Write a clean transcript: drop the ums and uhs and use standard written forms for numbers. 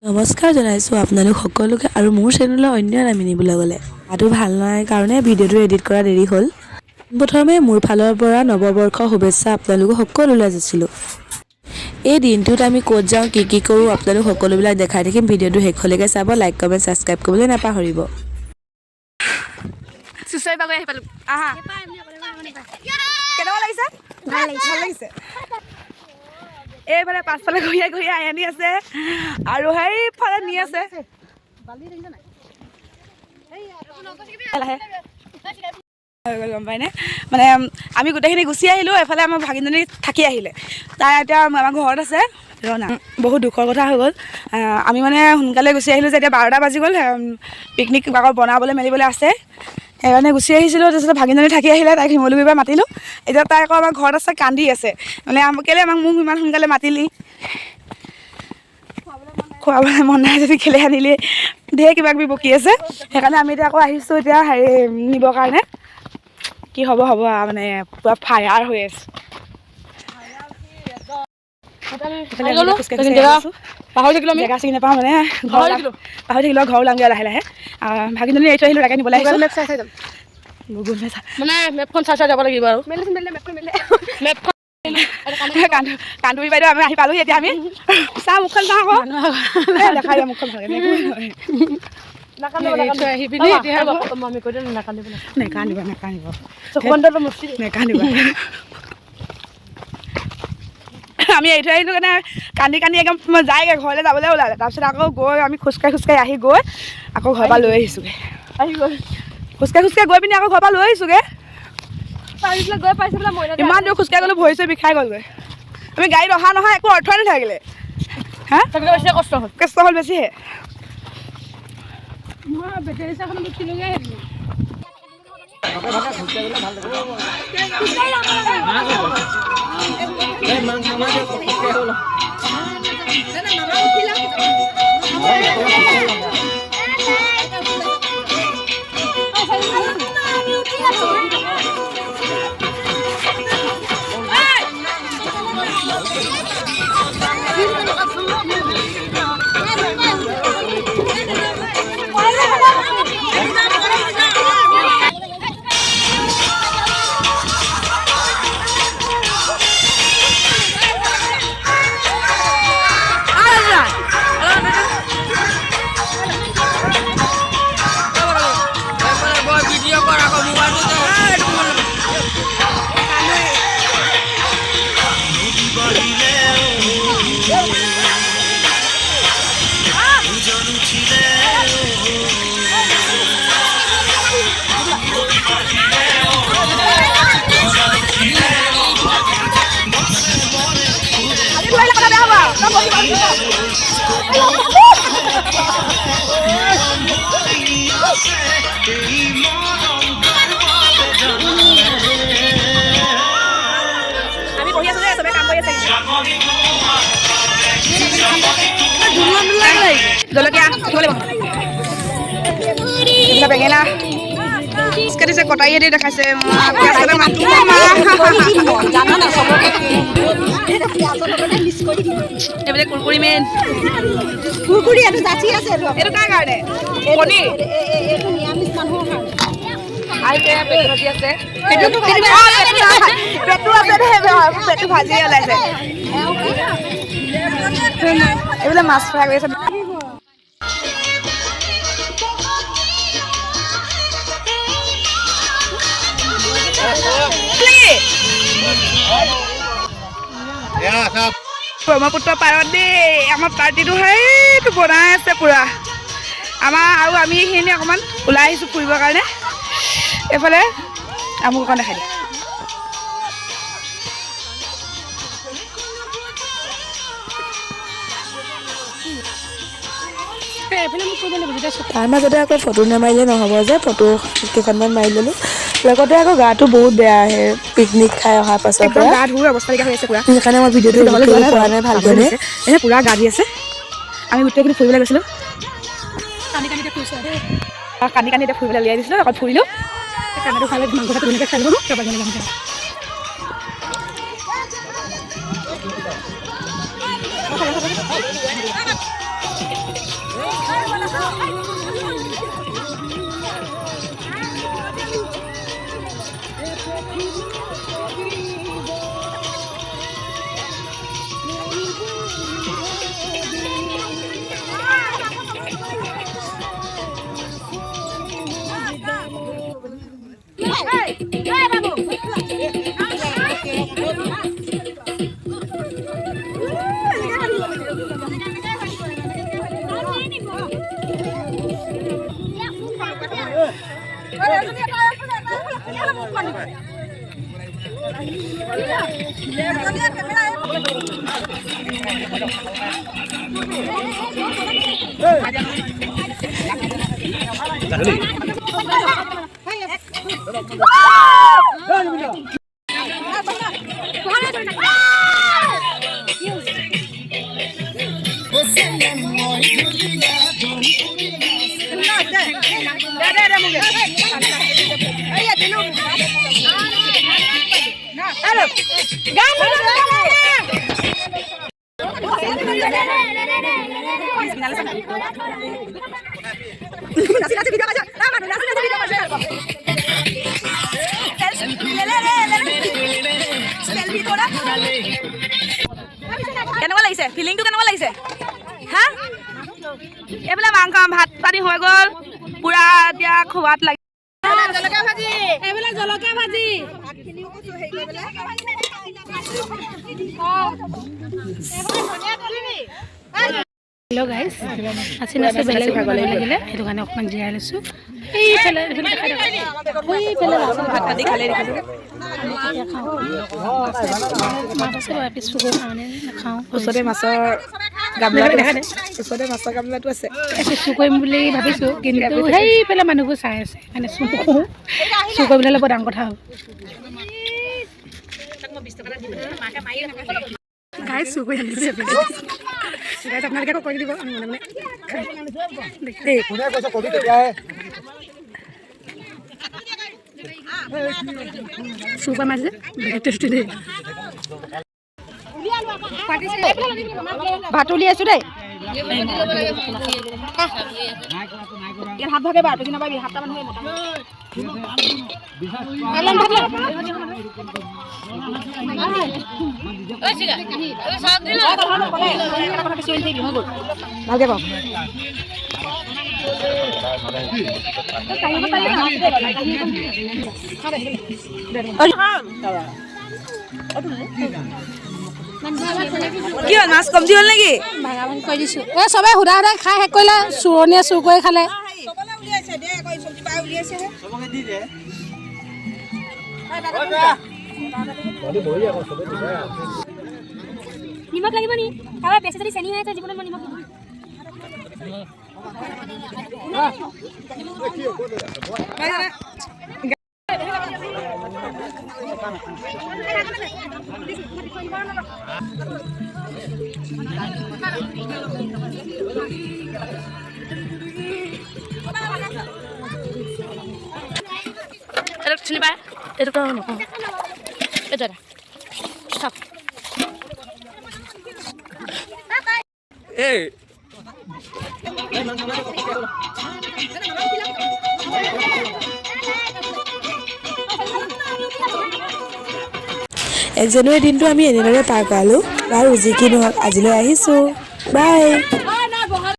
নমস্কাৰ জনাইছোঁ আপোনালোক সকলোকে আৰু মোৰ চেনেলৰ অন্য নামিনী ব্লগলৈ। গাটো ভাল নাই কাৰণে ভিডিঅ'টো এডিট কৰা দেৰি হ'ল। প্ৰথমে মোৰ ফালৰ পৰা নৱবৰ্ষৰ শুভেচ্ছা আপোনালোকক সকলোলৈ যাচিলোঁ। এই দিনটোত আমি ক'ত যাওঁ কি কৰোঁ আপোনালোক সকলোবিলাক দেখাই থাকিম। ভিডিঅ'টো শেষলৈকে চাব, লাইক কমেণ্ট ছাবস্ক্ৰাইব কৰিবলৈ নাপাহৰিব। চুচৰি পাগৈ আহি পালোঁ। আহা কেনেকুৱা লাগিছে? ভাল লাগিছে। এইফালে পাছফালে ঘূৰিয়াই আনি আছে আৰু সেইফালে নি আছে। গম পাইনে? মানে আমি গোটেইখিনি গুচি আহিলোঁ। এফালে আমাৰ ভাগিনজনী থাকি আহিলে। তাই এতিয়া আমাৰ ঘৰত আছে। ৰনা বহুত দুখৰ কথা হৈ গ'ল। আমি মানে সোনকালে গুচি আহিলোঁ যে এতিয়া 12টা বাজি গ'ল। পিকনিক আকৌ বনাবলৈ মেলিবলৈ আছে, সেইকাৰণে গুচি আহিছিলোঁ। তাৰপিছত ভাগিনজনী থাকি আহিলে, তাইক শিমলুগুৰিৰ পৰা মাতিলোঁ। এতিয়া তাই আকৌ আমাৰ ঘৰত আছে, কান্দি আছে। মানে কেলৈ মোক ইমান সোনকালে মাতিলি, খুৱাবলৈ মন নাই যদি কেলৈ আনিলি, ঢেৰ কিবা কিবি বকি আছে। সেইকাৰণে আমি এতিয়া আকৌ আহিছোঁ এতিয়া নিবৰ কাৰণে। কি হ'ব আৰু মানে পূৰা ফায়াৰ হৈ আছে। জেগা চিনি নাপাওঁ মানে পাহৰি থাকিলোঁ। ঘৰ ওলামগৈ লাহে লাহে। ভাগিনজনী এৰি থৈ আহিলোঁ, তাকে নিবলৈ আহিছোঁ। গুগল মেপ মানে মেপখন চাই যাব লাগিব আৰু কান্দুৰি বাইদেউ আমি আহি পালোহি। এতিয়া আমি চাহ মুখখন চাওঁ আকৌ দেখাই দিয়া মুখখন ভালকৈ নেকান্দিব। আমি এৰি থৈ আহিলোঁ কাৰণে কান্দি একদম যায়গৈ, ঘৰলৈ যাবলৈ ওলালে। তাৰপিছত আকৌ গৈ আমি খোজকাঢ়ি আহি গৈ আকৌ ঘৰৰ পৰা লৈ আহিছোঁগৈ। খোজকাঢ়ি গৈ পিনি আকৌ ঘৰৰ পৰা লৈ আহিছোঁগৈ। ইমান দূৰ খোজকাঢ়ি গ'লোঁ, ভৰি চৰি বিষাই গ'লগৈ। আমি গাড়ীত অহা নহয়, একো অৰ্থই নাথাকিলে। কষ্ট হ'ল বেছিহে। আমি বহি আছোঁ যে চবে কাম কৰি আছে। জলকীয়া বেঙেনা দিছে, কটাৰীয়ে দি দেখাইছে। এইবিলাক কুৰকুৰি মেইন কুৰকুৰি এইটো যাচি আছে। এইটো কাৰ কাৰণে? পনীৰ নিৰামিষ মানুহৰ কাৰণে। পেটু ভাজি ওলাইছে। এইবিলাক মাছ ফ্ৰাই কৰি আছে। ব্ৰহ্মপুত্ৰ পাৰত দেই আমাৰ পাৰ্টিটো সেইটো বনাই আছে পুৰা। আৰু আমি সেইখিনি অকণমান ওলাই আহিছোঁ ফুৰিবৰ কাৰণে। এইফালে আমুক অকণ দেখাই দিম। তাৰ মাজতে আকৌ ফটো নামাৰিলে নহ'ব যে, ফটো কেইখনমান মাৰি ল'লোঁ। লগতে আকৌ গাটো বহুত বেয়া আহে পিকনিক খাই অহাৰ পাছৰ পৰা। গা ধুই অৱস্থা হৈ আছে পুৰা। সেইকাৰণে মই ভিডিঅ'টো এডিট কৰিব পৰা নাই ভালকৈ। এনে পুৰা গা ধুই আছে। আমি গোটেইখিনি ফুৰিবলৈ গৈছিলোঁ। কান্দি এতিয়া ফুৰিবলৈ উলিয়াই দিছিলোঁ। অকল ফুৰিলোঁ। কান্দাটো খালে মাংস ভাত ধুনীয়াকৈ খাই ল'ব। কেনেকুৱা লাগিছে ফিলিংটো কেনেকুৱা লাগিছে হা এইফালে মাংস ভাত পানী হৈ গ'ল পুৰা এতিয়া খোৱাত লাগি জলকীয়া ভাজি এইফালে জলকীয়া ভাজি হেল্ল' গাইজ নাচি নাচি বেলেগ ভাগৰ লাগিলে সেইটো কাৰণে অকণমান জিৰাই লৈছোঁ এইফালে ভাত পানী খালে নাখাওঁ ওচৰতে মাছৰ গামলাটো আছে চু কৰিম বুলি ভাবিছোঁ কিন্তু সেইফালে মানুহবোৰ চাই আছে মানে চু কৰিবলৈ হ'লে বৰ ডাঙৰ কথা হ'ব গাইজ চু কৰি আনিছে গাইজ আপোনালোকে আকৌ কৰি দিব আমি মনে মনে চুপাৰ মাৰিছে বেলেগ টেষ্টি দেই ভাত উলিয়াইছোঁ দেই হাত ভাগে বাৰু তুমি নাপাবি সাতটা মানুহ ভালকে পাওঁ কি হ'ল মাছ কমজি হ'ল নেকি ভাগাভাগি কৰি দিছোঁ এই চবে সুধা সুধা খাই শেষ কৰিলে চুৰণীয়ে চুৰ কৰি খালে নিমখ লাগিব নি কাৰোবাৰ পেছে যদি চেনি হৈ আছে জীৱনত মই নিমখ দিম চিনি পায় এইটো নকওঁ এইটো এটা চাওক এক জানুৱাৰীৰ দিনটো আমি এনেদৰে পাৰ কৰালোঁ আৰু যি কি নহওক আজিলৈ আহিছোঁ বাই।